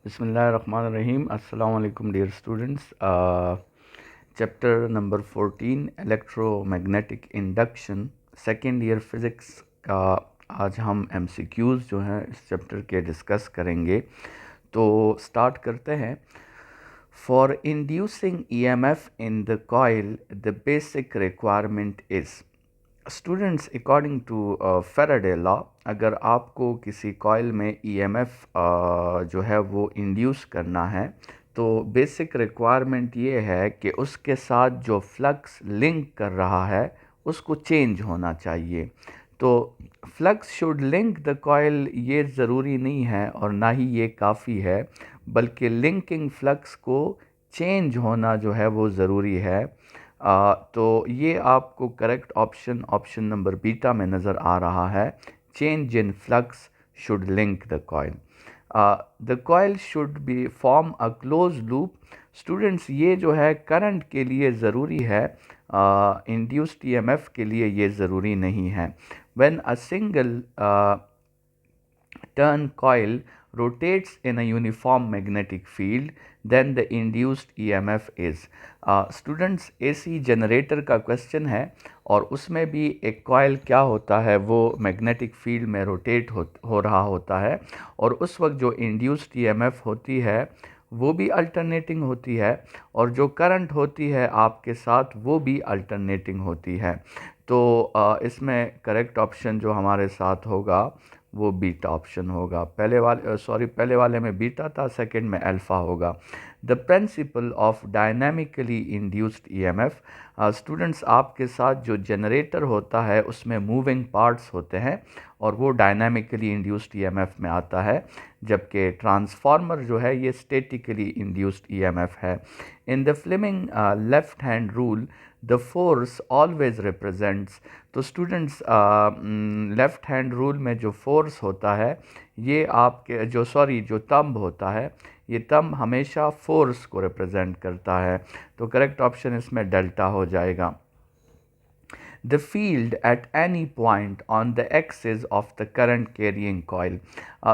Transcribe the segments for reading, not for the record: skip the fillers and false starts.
बिस्मिल्लाहिर्रहमानिर्रहीम। अस्सलाम वालेकुम dear students. Chapter number 14 electromagnetic induction second year physics का आज हम एमसीक्यूज़ जो हैं इस चैप्टर के डिस्कस करेंगे। तो स्टार्ट करते हैं। For inducing EMF in the coil the basic requirement is. Students, according to Faraday law, अगर आपको किसी कॉइल में ईएमएफ जो है वो इंड्यूस करना है तो बेसिक रिक्वायरमेंट ये है कि उसके साथ जो फ्लक्स लिंक कर रहा है उसको चेंज होना चाहिए। तो flux should link the coil ये ज़रूरी नहीं है और ना ही ये काफ़ी है, बल्कि लिंकिंग फ्लक्स को चेंज होना जो है वो ज़रूरी है। तो ये आपको करेक्ट ऑप्शन नंबर बीटा में नज़र आ रहा है। Change in flux should link the coil. The coil should be form a close loop. Students, ये जो है करंट के लिए ज़रूरी है, इंड्यूस्ड ईएमएफ के लिए ये ज़रूरी नहीं है। When a single turn coil rotates in a uniform magnetic field, then the induced EMF is। Students, AC generator का क्वेश्चन है और उसमें भी एक कॉइल क्या होता है वो मैग्नेटिक फील्ड में रोटेट हो रहा होता है और उस वक्त जो इंड्यूस्ड ईएमएफ होती है वो भी अल्टरनेटिंग होती है और जो करंट होती है आपके साथ वो भी अल्टरनेटिंग होती है। तो इसमें करेक्ट ऑप्शन जो हमारे साथ होगा वो बीटा ऑप्शन होगा। पहले वाले में बीटा था, सेकंड में अल्फ़ा होगा। The principle of dynamically induced EMF. Students, आपके साथ जो जनरेटर होता है उसमें मूविंग पार्ट्स होते हैं और वो डायनामिकली इंड्यूस्ड ईएमएफ में आता है, जबकि ट्रांसफार्मर जो है ये स्टैटिकली इंड्यूस्ड ईएमएफ है। In the Fleming left hand rule the force always represents. तो स्टूडेंट्स, लेफ़्ट हैंड रूल में जो फोर्स होता है ये आपके जो तंब होता है ये तंब हमेशा फोर्स को रिप्रेजेंट करता है। तो करेक्ट ऑप्शन इसमें डेल्टा हो जाएगा। The field at any point on the axis of the current carrying coil।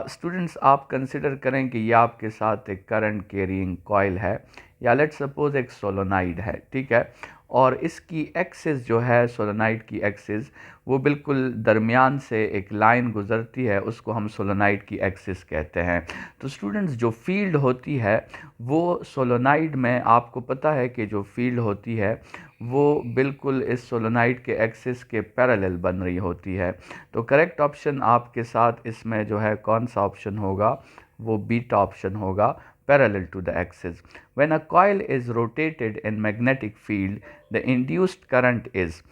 Students, आप कंसिडर करें कि ये आपके साथ एक करंट कैरिंग कॉइल है या लेट्स सपोज एक सोलोनाइड है, ठीक है, और इसकी एक्सिस जो है सोलोनाइड की एक्सिस वो बिल्कुल दरमियान से एक लाइन गुजरती है, उसको हम सोलोनाइड की एक्सिस कहते हैं। तो स्टूडेंट्स, जो फील्ड होती है वो सोलोनाइड में आपको पता है कि जो फील्ड होती है वो बिल्कुल इस सोलोनाइड के एक्सिस के पैरेलल बन रही होती है। तो करेक्ट ऑप्शन आपके साथ इसमें जो है कौन सा ऑप्शन होगा, वो बीटा ऑप्शन होगा, parallel to the axis। When a coil is rotated in magnetic field, the induced current is।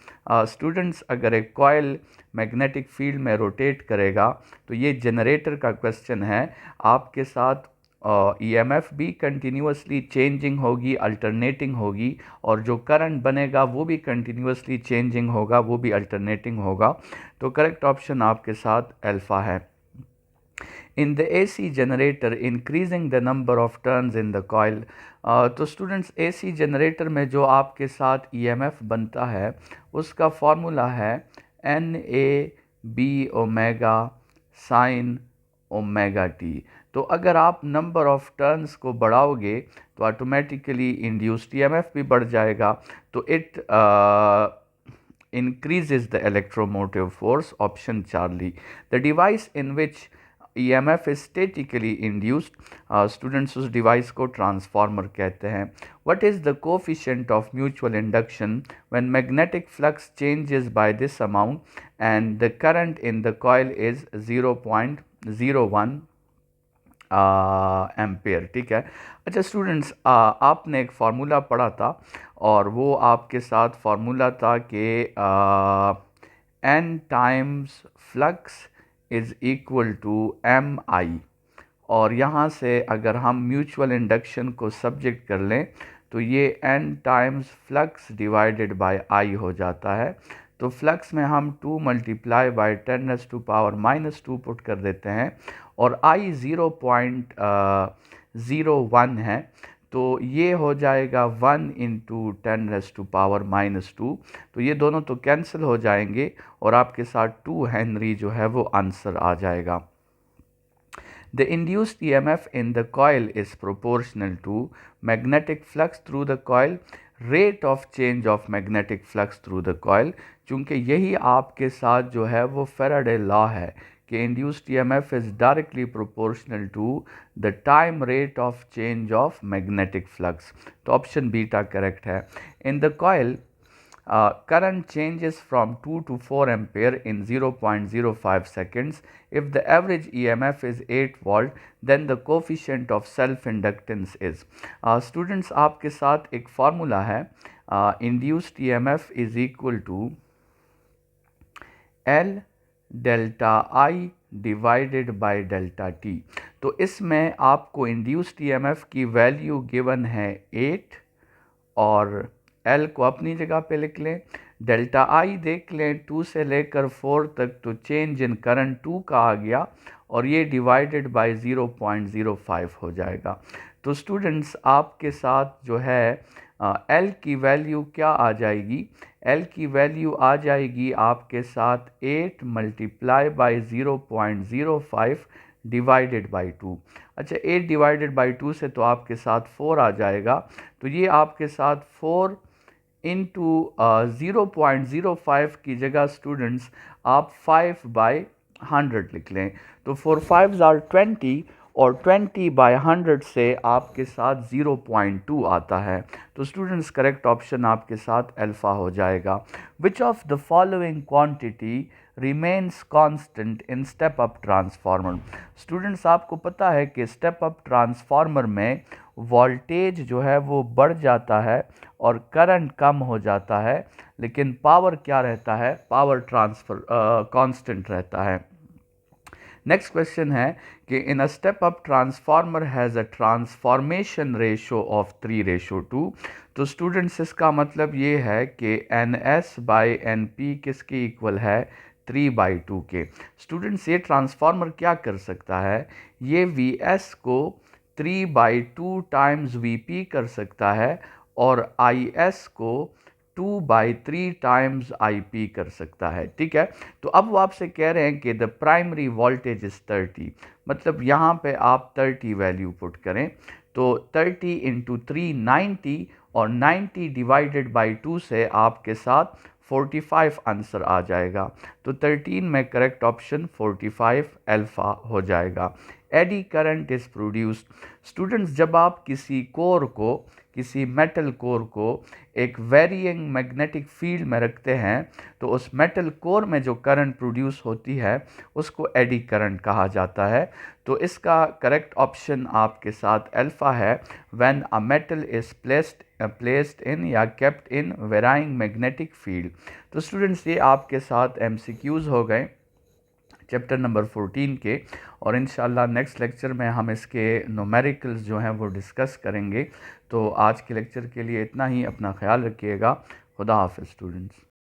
Students, अगर एक कॉयल मैग्नेटिक फील्ड में रोटेट करेगा तो ये जनरेटर का क्वेश्चन है, आपके साथ ईएमएफ भी कंटिन्यूसली चेंजिंग होगी, अल्टरनेटिंग होगी, और जो करंट बनेगा वो भी कंटिन्यूसली चेंजिंग होगा, वो भी अल्टरनेटिंग होगा। तो करेक्ट ऑप्शन आपके साथ अल्फ़ा है। In the AC generator increasing the number of turns in the coil. तो स्टूडेंट्स, एसी जनरेटर में जो आपके साथ ईएमएफ बनता है उसका फॉर्मूला है NA/B साइन ओमेगा टी। तो अगर आप नंबर ऑफ टर्न्स को बढ़ाओगे तो ऑटोमेटिकली इंड्यूस्ड ईएमएफ भी बढ़ जाएगा। तो it increases the electromotive force, option Charlie। The device in which EMF is statically induced, students उस डिवाइस को ट्रांसफार्मर कहते हैं। What is the coefficient of mutual induction when magnetic flux changes by this amount and the current in the coil is 0.01 ampere, ठीक है। अच्छा students, आपने एक formula पढ़ा था और वो आपके साथ फार्मूला था कि n times flux is equal to mi, और यहाँ से अगर हम म्यूचुअल इंडक्शन को सब्जेक्ट कर लें तो ये n times flux divided by I हो जाता है। तो फ्लक्स में हम 2 मल्टीप्लाई बाय 10⁻⁻² पुट कर देते हैं और I 0.01 है, तो ये हो जाएगा 1 इंटू 10⁻⁻²। तो ये दोनों तो कैंसिल हो जाएंगे और आपके साथ 2 हेनरी जो है वो आंसर आ जाएगा। The induced EMF in the coil is proportional to magnetic flux through the coil, rate of change of magnetic flux through the coil। चूँकि यही आपके साथ जो है वो Faraday law है कि induced EMF is directly proportional to the time rate of change of magnetic flux। तो ऑप्शन बीटा करेक्ट है। In the coil, current changes from 2 to 4 ampere in 0.05 seconds. If the average EMF is 8 volt, then the coefficient of self inductance is। Students, आपके साथ एक formula है, induced EMF is equal to L delta I divided by delta T। तो इसमें आपको induced EMF की value given है 8 और L को अपनी जगह पे लिख लें, डेल्टा I देख लें 2 से लेकर 4 तक, तो चेंज इन करंट 2 का आ गया और ये डिवाइडेड बाय 0.05 हो जाएगा। तो स्टूडेंट्स आपके साथ जो है L की वैल्यू क्या आ जाएगी? L की वैल्यू आ जाएगी आपके साथ 8 मल्टीप्लाई बाई 0.05 डिवाइडेड बाई 2। अच्छा, 8 डिवाइडेड बाई 2 से तो आपके साथ 4 आ जाएगा, तो ये आपके साथ 4 इंटू 0.05 की जगह स्टूडेंट्स आप 5/100 लिख लें। तो 4 5s आर 20 और 20/100 से आपके साथ 0.2 आता है। तो स्टूडेंट्स करेक्ट ऑप्शन आपके साथ अल्फ़ा हो जाएगा। Which of the following quantity remains constant in step up transformer? Students आपको पता है कि स्टेप अप ट्रांसफार्मर में वोल्टेज जो है वो बढ़ जाता है और करंट कम हो जाता है, लेकिन पावर क्या रहता है? पावर ट्रांसफर कांस्टेंट रहता है। नेक्स्ट क्वेश्चन है कि in a step up transformer has a transformation ratio of 3:2। तो स्टूडेंट्स इसका मतलब ये है कि NS/NP किसके इक्वल है? 3/2 के। स्टूडेंट्स ये ट्रांसफार्मर क्या कर सकता है? ये VS को 3/2 टाइम्स VP कर सकता है और IS को 2/3 टाइम्स IP कर सकता है। ठीक है, तो अब वो आपसे कह रहे हैं कि द प्राइमरी वोल्टेज इज 30, मतलब यहाँ पे आप 30 वैल्यू पुट करें, तो 30 इंटू 3 90 और 90 डिवाइडेड बाई 2 से आपके साथ 45 आंसर आ जाएगा। तो 13 में करेक्ट ऑप्शन 45 अल्फ़ा हो जाएगा। Eddy current is produced. Students, जब आप किसी कोर को, किसी मेटल कोर को एक वेरिइंग मैग्नेटिक फील्ड में रखते हैं, तो उस मेटल कोर में जो करंट प्रोड्यूस होती है उसको एडी करंट कहा जाता है। तो इसका करेक्ट ऑप्शन आपके साथ अल्फ़ा है। When a metal is placed in या kept in varying magnetic field. तो स्टूडेंट्स ये आपके साथ MCQs हो गए चैप्टर नंबर 14 के, और इंशाल्लाह नेक्स्ट लेक्चर में हम इसके न्यूमेरिकल्स जो हैं वो डिस्कस करेंगे। तो आज के लेक्चर के लिए इतना ही। अपना ख्याल रखिएगा। खुदा हाफ़िज़ स्टूडेंट्स।